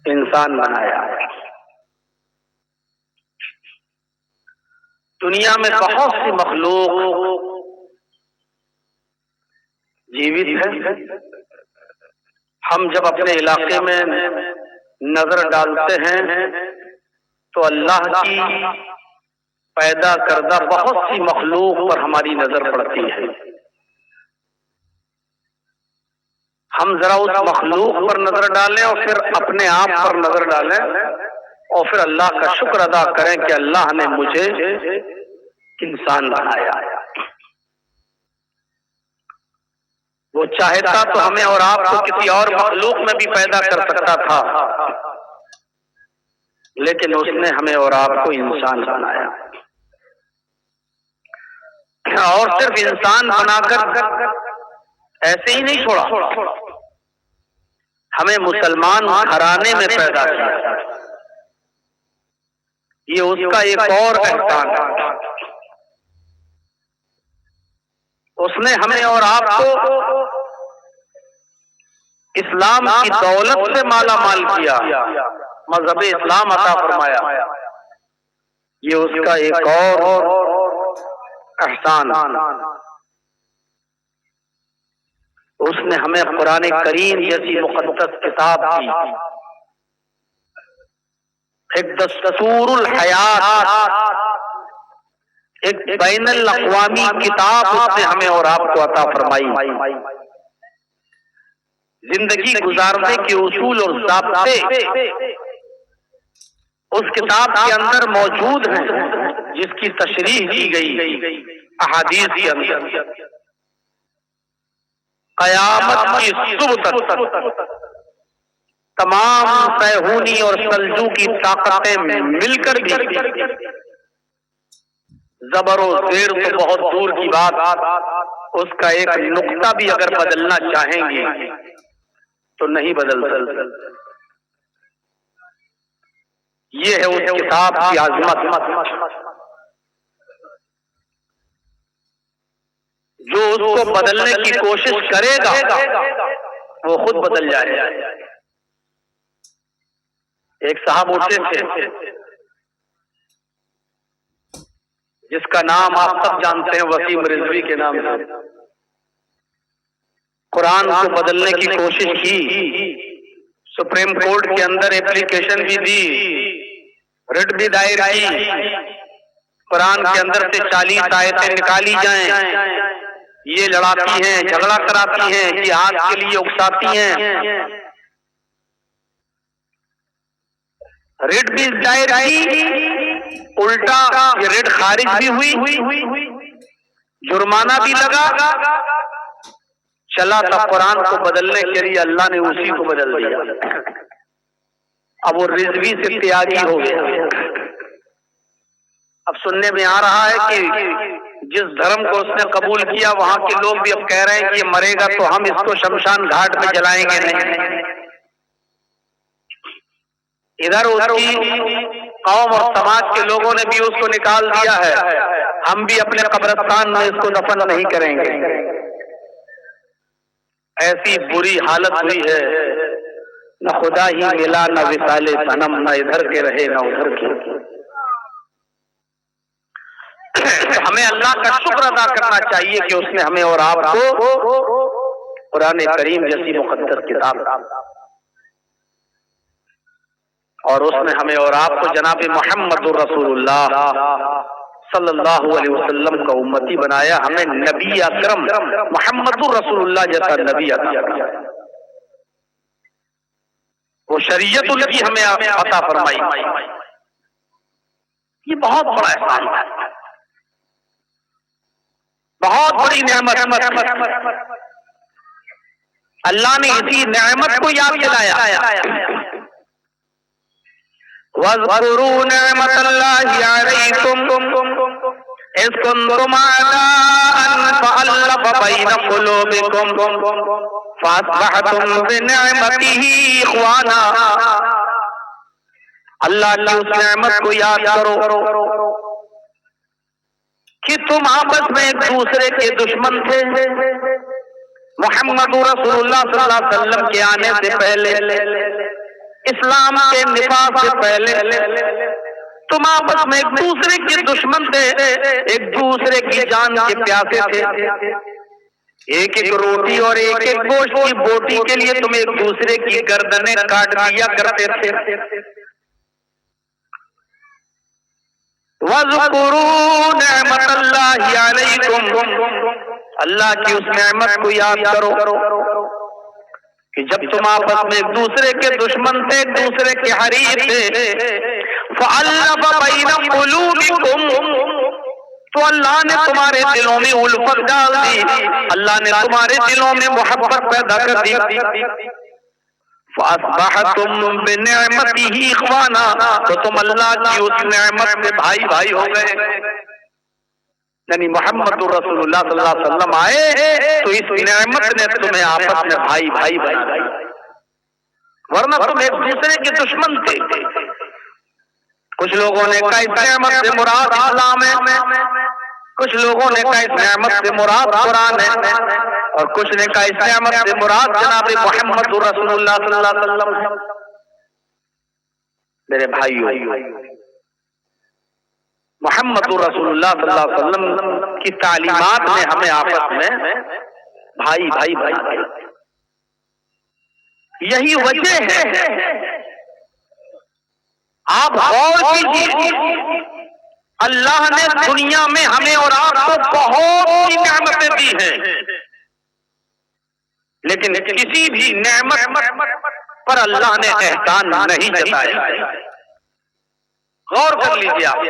انسان بنایا ہے۔ دنیا میں بہت سی مخلوق جیوت ہے۔ ہم جب اپنے علاقے میں نظر ڈالتے ہیں تو اللہ کی پیدا کردہ بہت سی مخلوق پر ہماری نظر پڑتی ہے۔ ہم ذرا اس مخلوق پر نظر ڈالیں اور پھر اپنے آپ پر نظر ڈالیں اور پھر اللہ کا شکر ادا کریں کہ اللہ نے مجھے انسان بنایا۔ وہ چاہتا تو ہمیں اور آپ کو کسی اور مخلوق میں بھی پیدا کر سکتا تھا، لیکن اس نے ہمیں اور آپ کو انسان بنایا، اور صرف انسان بنا کر ایسے ہی نہیں چھوڑا، ہمیں مسلمان گھرانے میں پیدا کیا۔ یہ اس کا ایک اور احسان ہے۔ اس نے ہمیں اور آپ کو اسلام کی دولت سے مالا مال کیا، مذہب اسلام عطا فرمایا۔ یہ اس کا ایک اور احسان۔ اس نے ہمیں قرآن کریم جیسی مقدس کتاب دی، ایک دستور الحیات، ایک بین الاقوامی کتاب اس نے ہمیں اور آپ کو عطا فرمائی۔ زندگی گزارنے کے اصول اور ضابطے اس کتاب کے اندر موجود ہیں، جس کی تشریح کی گئی احادیث کے اندر۔ قیامت کی صبح تک تمام سیہونی اور سلجوقی طاقتیں مل کر بھی زبر و زیر تو بہت دور کی بات، اس کا ایک نقطہ بھی اگر بدلنا چاہیں گے تو نہیں بدل سکتے۔ یہ ہے اس کتاب کی عظمت، جو اس کو بدلنے کی کوشش کرے گا وہ خود بدل جائے گا۔ ایک صاحب اٹھے تھے جس کا نام آپ سب جانتے ہیں، وسیم رضوی کے نام سے۔ قرآن کو بدلنے کی کوشش کی، سپریم کورٹ کے اندر اپلیکیشن بھی دی، رٹ بھی دائر کی، قرآن کے اندر سے 40 آیتیں نکالی جائیں، یہ لڑاتی ہیں، جھگڑا کراتی ہیں، جہاد کے لیے اکساتی ہیں، رٹ بھی دائر کی، الٹا یہ رٹ خارج بھی ہوئی، جرمانہ بھی لگا، چلا تھا قرآن کو بدلنے کے لیے، اللہ نے اسی کو بدل دیا۔ اب وہ رضوی سے تیاگی ہو گیا۔ اب سننے میں آ رہا ہے کہ جس دھرم کو اس نے قبول کیا وہاں کے لوگ بھی اب کہہ رہے ہیں کہ یہ مرے گا تو ہم اس کو شمشان گھاٹ میں جلائیں گے نہیں۔ ادھر اس کی قوم اور سماج کے لوگوں نے بھی اس کو نکال دیا ہے، ہم بھی اپنے قبرستان میں اس کو دفن نہیں کریں گے۔ ایسی بری حالت ہوئی ہے، نہ خدا ہی ملا، نہ وصال صنم، نہ ادھر کے رہے نہ ادھر کے۔ ہمیں اللہ کا شکر ادا کرنا چاہیے کہ اس نے ہمیں اور آپ کو قرآن کریم جیسی مقدس کتاب، اور اس نے ہمیں اور آپ کو جناب محمد رسول اللہ صلی اللہ علیہ وسلم کا امتی بنایا، ہمیں نبی اکرم محمد رسول اللہ جیسا نبی عطا فرمایا، وہ شریعت ان کی ہمیں عطا فرمائی۔ یہ بہت بڑا احسان ہے، بہت بڑی نعمت۔ اللہ نے اسی نعمت کو یاد دلایا۔ وَاذْكُرُوا نِعْمَةَ اللَّهِ عَلَيْكُمْ إِذْ كُنتُمْ أَعْدَاءً فَأَلَّفَ بَيْنَ قُلُوبِكُمْ فَأَصْبَحْتُمْ بِنِعْمَتِهِ إِخْوَانًا۔ اللہ کی اس نعمت کو یاد کرو کہ تم آپس میں ایک دوسرے کے دشمن تھے، محمد رسول اللہ صلی اللہ علیہ وسلم کے آنے سے پہلے، اسلام کے نفاذ سے پہلے تم آپس میں ایک دوسرے کے دشمن تھے، ایک دوسرے کی جان کے پیاسے تھے، ایک ایک روٹی اور ایک ایک گوشت کی بوٹی کے لیے تم ایک دوسرے کی گردنیں کاٹ دیا کرتے تھے۔ وَاذْكُرُوا نِعْمَتَ اللَّهِ عَلَيْكُمْ، اللہ کی اس نعمت کو یاد کرو کہ جب تم آپس میں ایک دوسرے کے دشمن تھے، ایک دوسرے کے حریف تھے، فَأَلَّفَ بَيْنَ قُلُوبِكُمْ، تو اللہ نے تمہارے دلوں میں الفت ڈال دی، اللہ نے تمہارے دلوں میں محبت پیدا کر دی، فَأَصْبَحْتُمْ بِنِعْمَتِهِ إِخْوَانًا، تو تم اللہ کی اس نعمت سے بھائی بھائی ہو گئے۔ یعنی محمد رسول اللہ صلی اللہ علیہ وسلم آئے تو اس نعمت نے تمہیں آپس میں بھائی بھائی بنایا، ورنہ تم ایک دوسرے کے دشمن تھے۔ کچھ لوگوں نے کہا اس نعمت سے مراد اسلام ہے، کچھ لوگوں نے کہا اس نعمت سے مراد قرآن ہے، اور کچھ نے کہا اس نعمت سے مراد جناب محمد رسول اللہ صلی اللہ علیہ وسلم۔ میرے بھائیو، محمد رسول اللہ صلی اللہ علیہ وسلم کی تعلیمات میں ہمیں آپس میں بھائی بھائی بھائی بھائی، یہی وجہ ہے۔ آپ غور کیجیے، اللہ نے دنیا میں ہمیں اور آپ کو بہت سی نعمتیں دی ہیں، لیکن کسی بھی نعمت پر اللہ نے احسان نہیں جتایا۔ غور کر لیجیے آپ،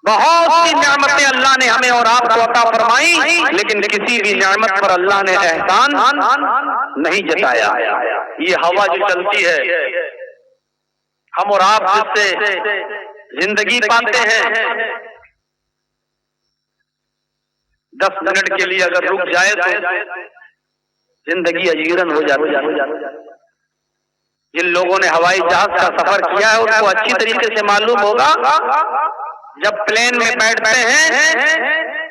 بہت سی نعمتیں اللہ نے ہمیں اور آپ کو عطا فرمائی، لیکن کسی بھی نعمت پر اللہ نے احسان نہیں جتایا۔ یہ ہوا جو چلتی ہے، ہم اور آپ جس سے زندگی پاتے ہیں، 10 منٹ کے لیے اگر رک جائے تو زندگی اجیرن ہو جاتی ہے۔ جن لوگوں نے ہوائی جہاز کا سفر کیا ہے ان کو اچھی طریقے سے معلوم ہوگا، جب پلین میں بیٹھتے ہیں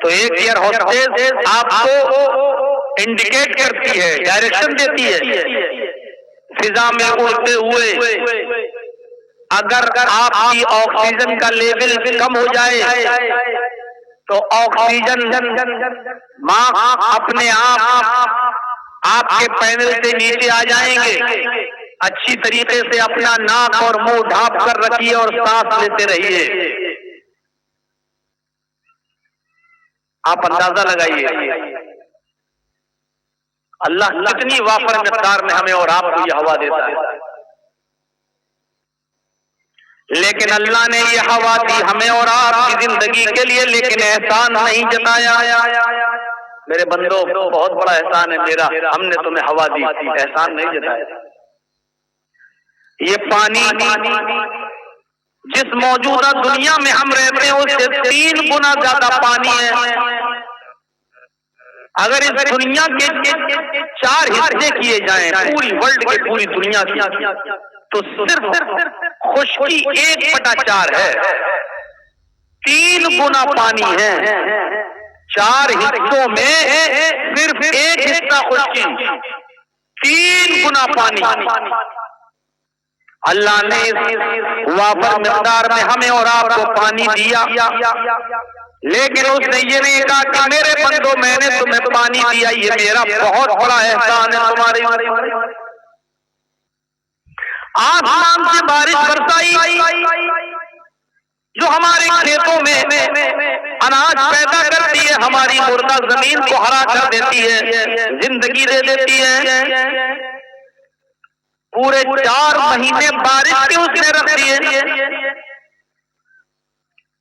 تو ایک ایئر ہوسٹس آپ کو انڈیکیٹ کرتی ہے، ڈائریکشن دیتی ہے فضا میں اڑتے ہوئے۔ اگر آپ کی آکسیجن کا لیول کم ہو جائے تو آکسیجن ماسک اپنے آپ کے پینل سے نیچے آ جائیں گے۔ اچھی طریقے سے اپنا ناک اور منہ ڈھانپ کر رکھیے اور سانس لیتے رہیے۔ آپ اندازہ لگائیے اللہ کتنی وافر مقدار میں ہمیں اور آپ کو یہ ہوا دیتا ہے، لیکن اللہ نے یہ ہوا دی ہمیں اور آپ کی زندگی کے لیے، لیکن احسان نہیں جتایا۔ میرے بندو، بہت بڑا احسان ہے میرا، ہم نے تمہیں ہوا دی، احسان نہیں جتایا۔ یہ پانی جس موجودہ دنیا میں ہم رہتے ہیں اس سے 3 گنا زیادہ پانی ہے۔ اگر اس دنیا کے 4 حصے کیے جائیں، پوری ورلڈ کی پوری دنیا کی، تو صرف خشکی 1/4 ہے، 3 گنا پانی ہے۔ 4 حصوں میں صرف 1 حصہ خشکی، 3 گنا پانی۔ اللہ نے اس وافر مقدار میں ہمیں اور آپ کو پانی دیا، لیکن اس نے یہ نہیں کہا کہ میرے بندو میں نے تمہیں پانی دیا، یہ میرا بہت بڑا احسان ہے تمہارے۔ آسمان سے بارش برسائی جو ہمارے کھیتوں میں اناج پیدا کرتی ہے، ہماری مردہ زمین کو ہرا کر دیتی ہے، زندگی دے دیتی ہے۔ پورے 4 مہینے بارش کے اس نے رکھ دیے،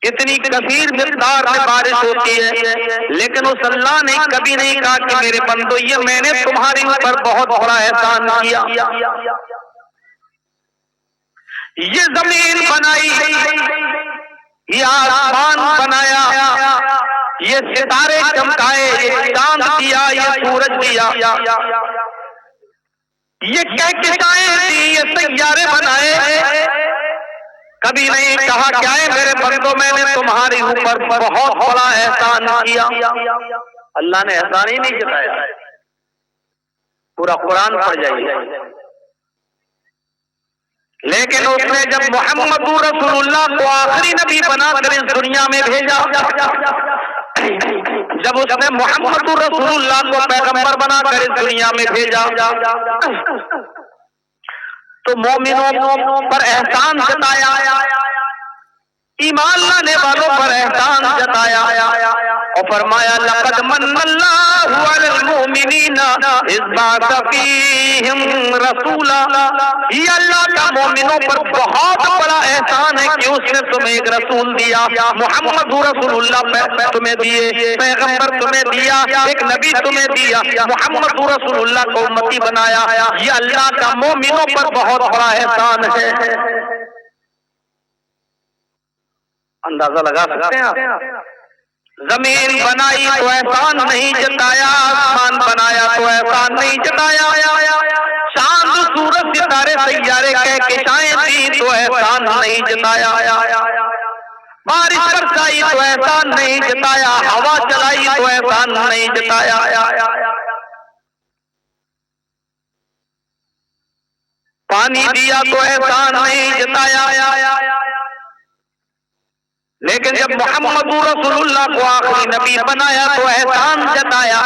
اتنی کثیر مقدار میں بارش ہوتی ہے، لیکن اس اللہ نے کبھی نہیں کہا کہ میرے بندو یہ میں نے تمہاری اوپر بہت بڑا احسان کیا۔ یہ زمین بنائی، یہ آسمان بنایا، یہ ستارے چمکائے، یہ چاند دیا، یہ سورج دیا، یہ کہکشائیں دی، یہ سیارے بنائے، کبھی نہیں کہا کیا ہے میرے بندوں میں نے تمہاری اوپر بہت بڑا احسان کیا۔ اللہ نے احسان ہی نہیں جتایا۔ پورا قرآن پڑھ جائیے. لیکن اس نے جب محمد رسول اللہ کو آخری نبی بنا کر اس دنیا میں بھیجا، جب اس نے محمد رسول اللہ کو پیغمبر بنا کر اس دنیا میں بھیجا تو مومنوں پر احسان جتایا، ایمان لانے والوں پر احسان جتایا اور فرمایا لقد من اللہ علی المؤمنین اذ بعث فیہم رسولا. یہ اللہ کا مومنوں پر بہت بڑا احسان ہے کہ اس نے تمہیں ایک رسول دیا، محمد رسول اللہ تمہیں دیے، پیغمبر تمہیں دیا، ایک نبی تمہیں دیا، محمد رسول اللہ کو امتی بنایا. یہ اللہ کا مومنوں پر بہت بڑا احسان ہے. اندازہ لگا سکتے ہیں آپ؟ زمین بنائی تو احسان نہیں جتایا، آسمان بنایا تو احسان نہیں جتایا، چاند سورج ستارے سیارے کہکشائیں تھیں تو احسان نہیں جتایا، بارش برسائی تو احسان نہیں جتایا، ہوا چلائی تو احسان نہیں جتایا، پانی دیا تو احسان نہیں جتایا. لیکن جب محمد رسول اللہ کو آخری نبی بنایا تو احسان جتایا.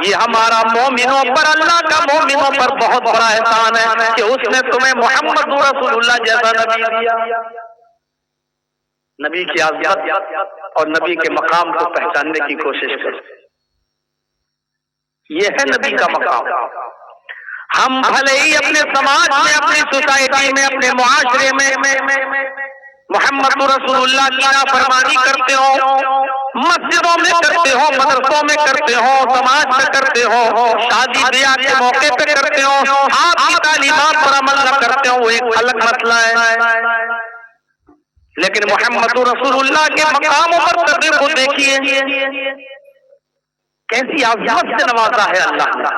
یہ ہمارا مومنوں پر، اللہ کا مومنوں پر بہت بڑا احسان ہے کہ اس نے تمہیں محمد رسول اللہ جیسا نبی دیا. نبی کی عظمت اور نبی کے مقام کو پہچاننے کی کوشش کریں. یہ ہے نبی کا مقام. ہم بھلے ہی اپنے سماج میں، اپنی سوسائٹی میں، اپنے معاشرے میں محمد رسول اللہ کی نافرمانی کرتے ہو، مسجدوں میں کرتے ہو، مدرسوں میں کرتے ہو، سماج میں کرتے ہو، شادی بیاہ کے موقع پہ کرتے ہو، آپ کی تعلیمات پر عمل نہ کرتے ہو، وہ ایک الگ مسئلہ ہے. لیکن محمد رسول اللہ کے مقاموں پر قدر کو دیکھیے، کیسی عظمت سے نوازا ہے اللہ نے.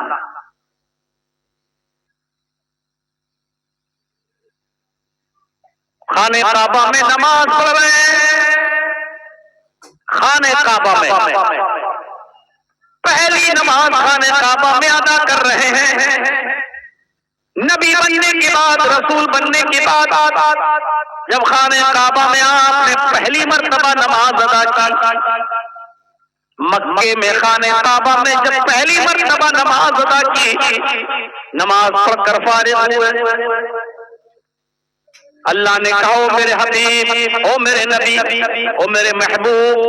خانہ کعبہ میں نماز پڑھ رہے ہیں، خانہ کعبہ میں پہلی نماز خانہ کعبہ میں ادا کر رہے ہیں. نبی بننے کے بعد، رسول بننے کے بعد جب خانہ کعبہ میں آپ نے پہلی مرتبہ نماز ادا کی، مکے میں خانہ کعبہ میں جب پہلی مرتبہ نماز ادا کی، نماز پڑھ کر فارغ ہوئے. اللہ نے کہا او میرے حبیب، او میرے نبی، او میرے محبوب،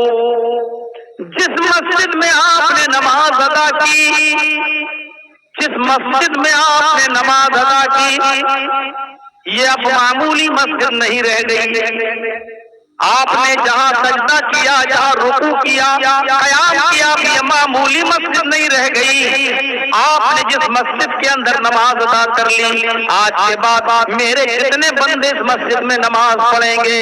جس مسجد میں آپ نے نماز ادا کی، جس مسجد میں آپ نے نماز ادا کی، یہ اب معمولی مسجد نہیں رہ گئی. آپ نے جہاں سجدہ کیا، جہاں رکوع کیا، قیام کیا، یہ معمولی مسجد نہیں رہ گئی. آپ نے جس مسجد کے اندر نماز ادا کر لی، آج کے بعد میرے جتنے بندے اس مسجد میں نماز پڑھیں گے،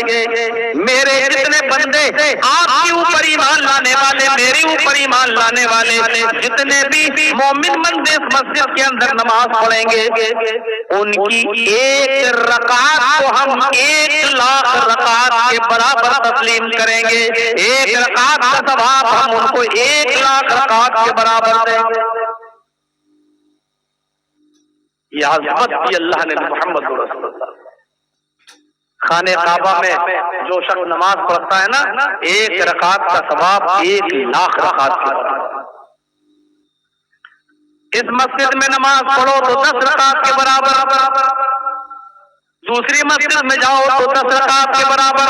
میرے جتنے بندے آپ کے اوپر ایمان لانے والے، میرے اوپر ایمان لانے والے جتنے بھی مومن بندے اس مسجد کے اندر نماز پڑھیں گے، ان کی ایک رکعت کو ہم 1,00,000 رکعت کے برابر تسلیم کریں گے. ایک رکعت کا ثواب ہم ان کو 1,00,000 رکعت کے برابر دیں گے. یہ عظمت بھی اللہ نے محمد رسول اللہ. خانہ کعبہ میں جو شخص نماز پڑھتا ہے نا، ایک رکعت کا ثواب 1,00,000 رکعت کے برابر. اس مسجد میں نماز پڑھو تو 10 رکعت کے برابر، دوسری مسجد میں جاؤ تو 10 رکعت کے برابر،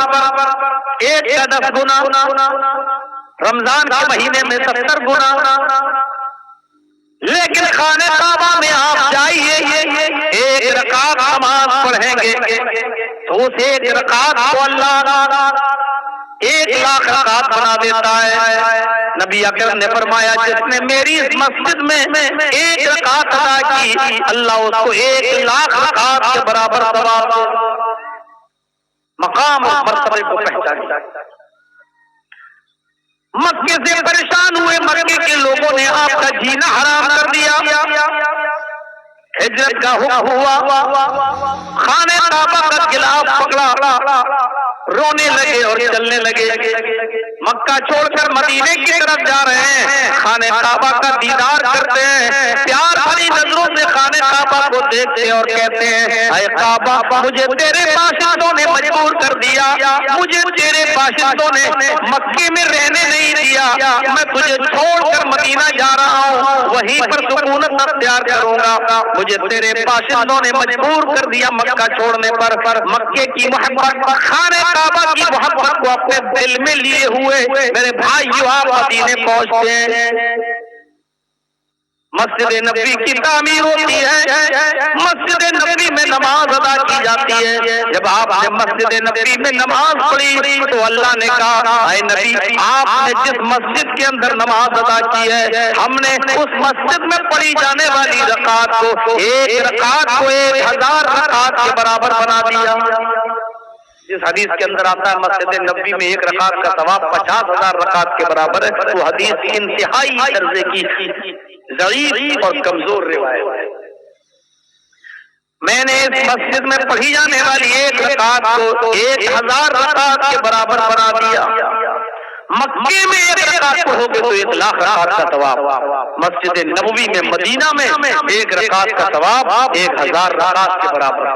ایک کا 10 گنا، رمضان کے مہینے میں 70 گنا. لیکن خانہ کعبہ میں آپ جائیے، ایک رکعت نماز پڑھیں گے تو اس ایک رکعت کو اللہ 1,00,000 رکعت بنا دیتا ہے. نبی اکرم نے فرمایا جس نے میری اس مسجد میں ایک رکعت ادا کی، اللہ اس کو 1,00,000 رکعت کے برابر ثواب دے. مقام اور مرتبے کو پہچانے. مکے سے پریشان ہوئے مکے کے لوگوں نے آپ کا جینا حرام کر دیا. ہجرت کا حکم ہوا، خانہ کعبہ کا غلاف پکڑا رونے لگے اور چلنے لگے. مکہ چھوڑ کر مدینے کی طرف جا رہے ہیں, خانہ کعبہ کا دیدار کرتے ہیں, پیار بھری نظروں سے خانہ کعبہ کو دیکھتے اور کہتے ہیں اے کعبہ مجھے تیرے باشندوں نے مجبور کر دیا, مجھے تیرے باشندوں نے مکے میں رہنے نہیں دیا, میں تجھے چھوڑ کر مدینہ جا رہا ہوں, وہیں پر سکونت اختیار کروں گا, مجھے تیرے باشندوں نے مجبور کر دیا مکہ چھوڑنے پر. مکے کی محبت, خانہ کعبہ کی محبت کو اپنے دل میں لیے ہوئے میرے بھائیو آپ مدینے پہنچتے ہیں. مسجد نبوی کی تعمیر ہوتی ہے, مسجد نبوی میں نماز ادا کی جاتی ہے. جب آپ نے مسجد نبوی میں نماز پڑھی تو اللہ نے کہا اے نبی آپ نے جس مسجد کے اندر نماز ادا کی ہے ہم نے اس مسجد میں پڑھی جانے والی رکعت کو ایک رکعت کو 1000 رکعت کے برابر بنا دیا. جس حدیث کے اندر آتا ہے مسجد نبوی میں ایک رکعت کا ثواب 50,000 رکعت کے برابر ہے, وہ حدیث انتہائی درجے کی ضعیف اور کمزور روایت ہے. میں نے اس مسجد میں پڑھی جانے والی ایک رکعت کو 1000 رکعت کے برابر بنا دیا. مکے میں ایک رکعت پڑھو گے تو 1,00,000 رکعت کا ثواب, مسجد نبوی میں مدینہ میں ایک رکعت کا ثواب 1000 رکعت کے برابر.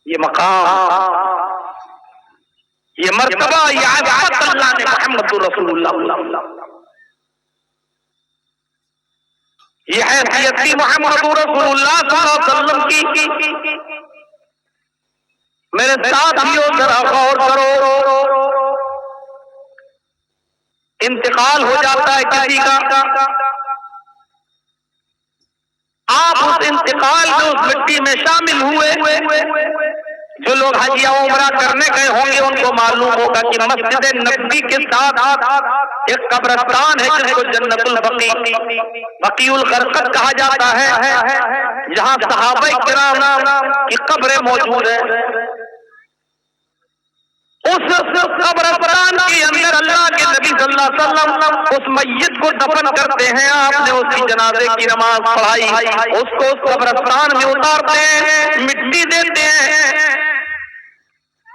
یہ مقام, یہ مرتبہ, یہ عظمت اللہ نے محمد رسول اللہ, یہ حیثیت محمد رسول اللہ صلی اللہ علیہ وسلم کی. میرے ساتھیوں ذرا غور کرو, انتقال ہو جاتا ہے کسی کا, آپ اس انتقال میں اس مٹی میں شامل ہوئے. جو لوگ حج یا عمرہ کرنے گئے ہوں گے ان کو معلوم ہوگا کہ مسجد نبوی کے ساتھ ایک قبرستان ہے جس کو جنت البقیع, بقیع الغرقد کہا جاتا ہے, جہاں صحابہ کرام کی قبریں موجود ہیں. اس قبرستان کے اندر اللہ کے نبی صلی اللہ علیہ وسلم اس میت کو دفن کرتے ہیں. آپ نے اس کی جنازے کی نماز پڑھائی, اس کو اس قبرستان میں اتارتے ہیں, مٹی دیتے ہیں.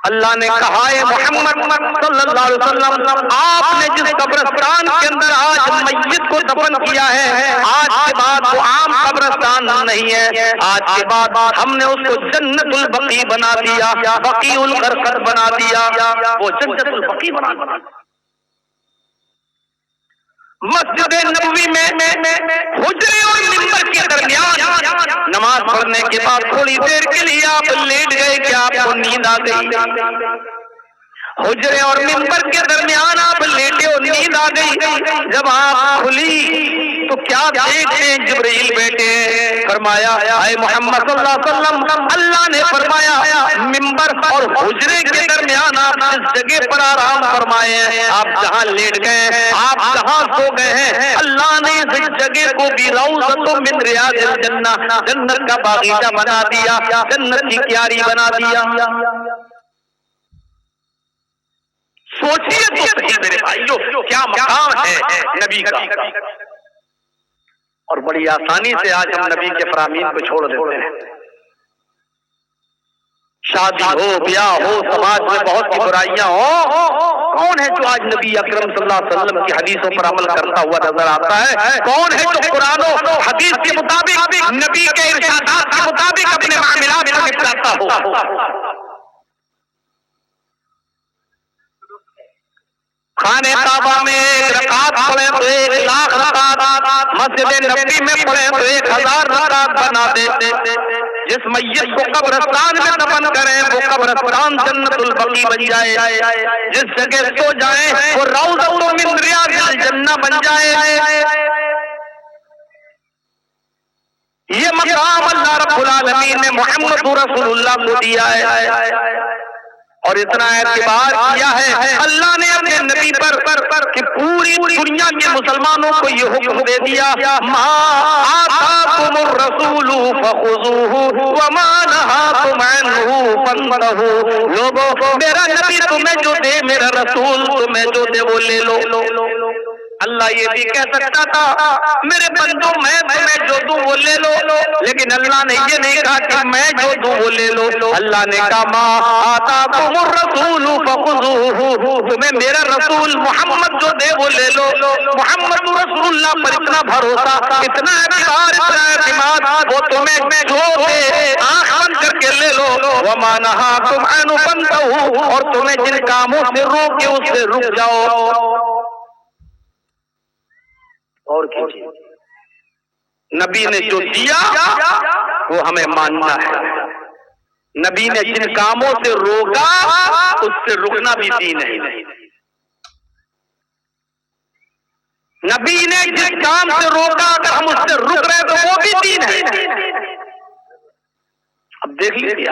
اللہ نے کہا ہے محمد صلی اللہ علیہ وسلم آپ نے جس قبرستان کے اندر آج میت کو دفن کیا ہے آج کے بعد وہ عام قبرستان نہیں ہے, آج کے بعد ہم نے اس کو جنت البقیع بنا دیا, بقیع الغرقد بنا دیا, وہ جنت البقیع بنا دیا. مسجد نبوی میں حجرے اور منبر کے درمیان نماز پڑھنے کے بعد تھوڑی دیر کے لیے آپ لیٹ گئے کہ آپ کو نیند آ گئی. حجرے اور منبر کے درمیان آپ لیٹے اور نیند آ گئی. جب آپ کھلی تو کیا دیکھتے ہیں جبرائیل بیٹے, فرمایا اے محمد صلی اللہ علیہ وسلم اللہ نے فرمایا منبر اور حجرے کے درمیان آپ جس جگہ پر آرام فرمائے ہیں, آپ جہاں لیٹ گئے ہیں, آپ جہاں سو گئے ہیں, اللہ نے اس جگہ کو بھی روضۃ من ریاض الجنہ, جنت کا باغیچہ بنا دیا, جنت کی کیاری بنا دیا. سوچیے تو صحیح میرے بھائیو کیا مقام ہے نبی کا, اور بڑی آسانی سے آج ہم نبی کے فرامین کو چھوڑ دیتے ہیں. شادی ہو, بیاہ ہو, سماج میں بہت سی برائیاں ہو, کون ہے جو آج نبی اکرم صلی اللہ علیہ وسلم کی حدیثوں پر عمل کرتا ہوا نظر آتا ہے؟ کون ہے جو قرآن و حدیث کے مطابق نبی کے ارشادات کے مطابق اپنے معاملات کو نپٹاتا ہو؟ خانہ کعبہ میں ایک رکعت پڑھے تو 1,00,000 رکعت, مسجد نبوی میں پڑھے تو 1,000 رکعت بنا دیتے. جس میت کو قبرستان میں دفن کریں وہ قبرستان جنت البقیع بن جائے, جس جگہ سو جائیں وہ روضۃ من ریاض الجنہ بن جائے. یہ مقام اللہ رب العالمین نے محمد رسول اللہ کو دیا ہے, اور اتنا اعتبار کیا ہے اللہ نے اپنے نبی پر کہ پوری دنیا کے مسلمانوں کو یہ حکم دے دیا ما آتاکم الرسول فخذوہ وما نہاکم عنہ فانتہوا. لوگوں میرا نبی تمہیں جو دے, میرا رسول تمہیں جو دے وہ لے لو. اللہ یہ بھی کہہ سکتا تھا میرے بندوں میں تمہیں جو دوں وہ لے لو، لیکن اللہ نے یہ نہیں کہا کہ میں جو دوں وہ لے لو. اللہ نے کہا ما آتاکم الرسول فخذوہ، تمہیں میرا رسول محمد جو دے وہ لے لو. محمد رسول اللہ پر اتنا بھروسہ، اتنا اعتبار، اتنا اعتماد، وہ تمہیں جو دے آنکھ بند کر کے لے لو. وما نہاکم عنہ فانتہوا، اور تمہیں جن کاموں سے روکے اس سے رک جاؤ. اور کیجیے، نبی نے جو دیا وہ ہمیں ماننا ہے، نبی نے جن کاموں سے روکا اس سے رکنا بھی دین ہے. نبی نے جس کام سے روکا اگر ہم اس سے رک رہے تو وہ بھی دین ہے. اب دیکھ لیجیے،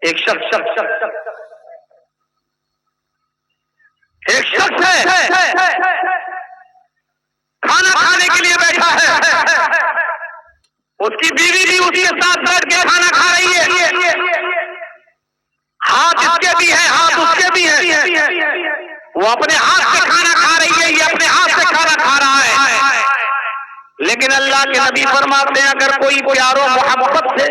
ایک شخص ہے کھانا کھانے کے لیے بیٹھا ہے، اس کی بیوی بھی اس کے ساتھ بیٹھ کے کھانا کھا رہی ہے، ہاتھ اس کے بھی ہے ہاتھ اس کے بھی ہے، وہ اپنے ہاتھ سے کھانا کھا رہی ہے، یہ اپنے ہاتھ سے کھانا کھا رہا ہے. لیکن اللہ کے نبی فرماتے ہیں اگر کوئی پیار و محبت سے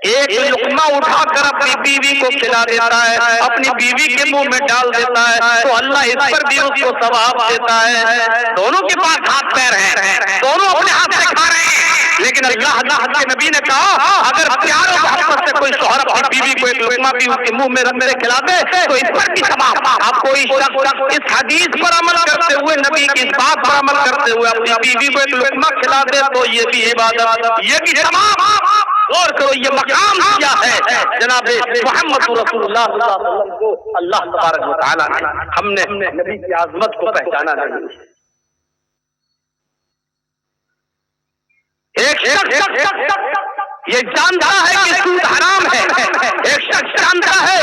ایک لقمہ اٹھا کر اپنی بیوی کو کھلا دیتا ہے، اپنی بیوی کے منہ میں ڈال دیتا ہے، تو اللہ اس پر بھی اس کو ثواب دیتا ہے. دونوں کے پاس ہاتھ پیر ہیں، دونوں اپنے ہاتھ سے کھا رہے ہیں، لیکن اللہ کے نبی نے کہا اگر پیار و محبت سے کوئی شوہر اپنی بیوی کو ایک لقمہ بھی اس کے منہ میں رکھ کے کھلا دے تو اس پر بھی ثواب. اب کوئی شخص اس حدیث پر عمل کرتے ہوئے، نبی کی اس بات پر عمل کرتے ہوئے اپنی بیوی کو ایک لقمہ کھلا دے تو یہ بھی عبادت، یہ بھی ثواب. غور کرو، یہ مقام کیا ہے جناب محمد رسول اللہ صلی اللہ علیہ وسلم کو اللہ تبارک و تعالیٰ نے. ہم نے نبی کی عظمت کو پہچانا نہیں. ایک شخص یہ جانتا ہے کہ سود حرام ہے، ایک شخص جانتا ہے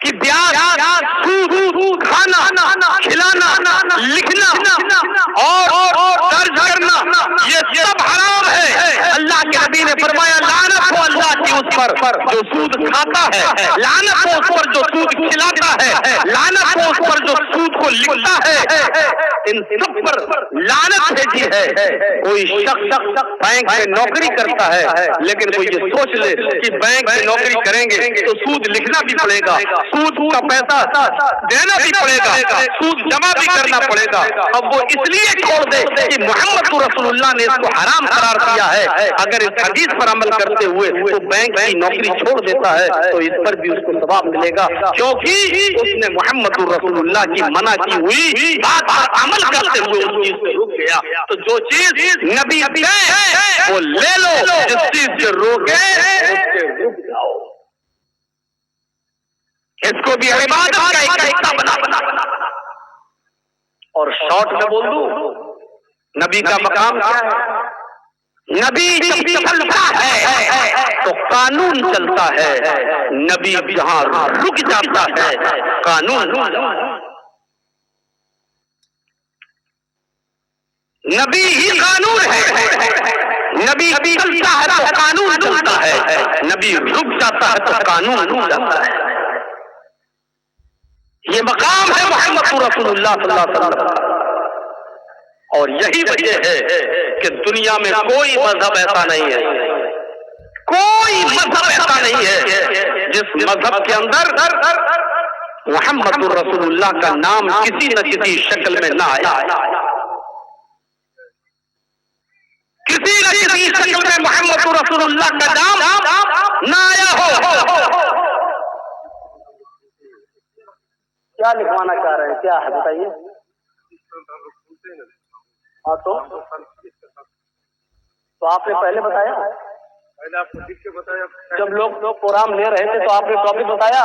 کہ بیاج، سود، کھانا، کھلانا، لکھنا اور درج کرنا یہ سب حرام ہے. اللہ کے نبی نے فرمایا لعنت ہو اللہ کی اس پر جو سود کھاتا ہے، لعنت ہو اس پر جو سود کھلاتا ہے، لعنت ہو اس پر جو سود کو لکھتا ہے. ان سب پر لعنت بھیجی ہے. کوئی شخص بینک میں نوکری کرتا ہے لیکن کوئی یہ سوچ لے کہ بینک میں نوکری کریں گے تو سود لکھنا بھی پڑے گا، سود کا پیسہ دینا بھی پڑے گا، سود جمع بھی کرنا پڑے گا. اب وہ اس لیے چھوڑ دے کہ محمد رسول اللہ نے اس کو حرام قرار دیا ہے. اگر اس حدیث پر عمل کرتے ہوئے وہ بینک کی نوکری چھوڑ دیتا ہے تو اس پر بھی اس کو ثواب ملے گا، کیونکہ اس نے محمد رسول اللہ کی منع کی ہوئی بات پر عمل کرتے ہوئے اس چیز سے رک گیا. تو جو چیز نبی ہے وہ لے لو، جس چیز سے روکے اس سے رک جاؤ. اس کو بھی عبادت کا ایک حصہ بنا. اور شارٹ میں بول دوں، نبی کا مقام کیا ہے؟ نبی جب چلتا ہے تو قانون چلتا ہے، نبی جہاں رک جاتا ہے قانون. نبی ہی قانون ہے، نبی چلتا ہے تو قانون چلتا ہے، نبی رک جاتا ہے تو قانون رک جاتا ہے. یہ مقام ہے محمد رسول اللہ صلی اللہ علیہ وسلم. اور یہی وجہ ہے کہ دنیا میں کوئی مذہب ایسا نہیں ہے، کوئی مذہب ایسا نہیں ہے جس مذہب کے اندر محمد رسول اللہ کا نام کسی نہ کسی شکل میں نہ آیا. کسی نہ کسی شکل میں محمد رسول اللہ کا نام نہ آیا ہو. کیا لکھوانا چاہ رہے ہیں، کیا ہے بتائیے؟ ہاں تو آپ نے پہلے بتایا، پہلے آپ کو لکھ کے بتایا، جب لوگ پروگرام لے رہے تھے تو آپ نے ٹاپک بتایا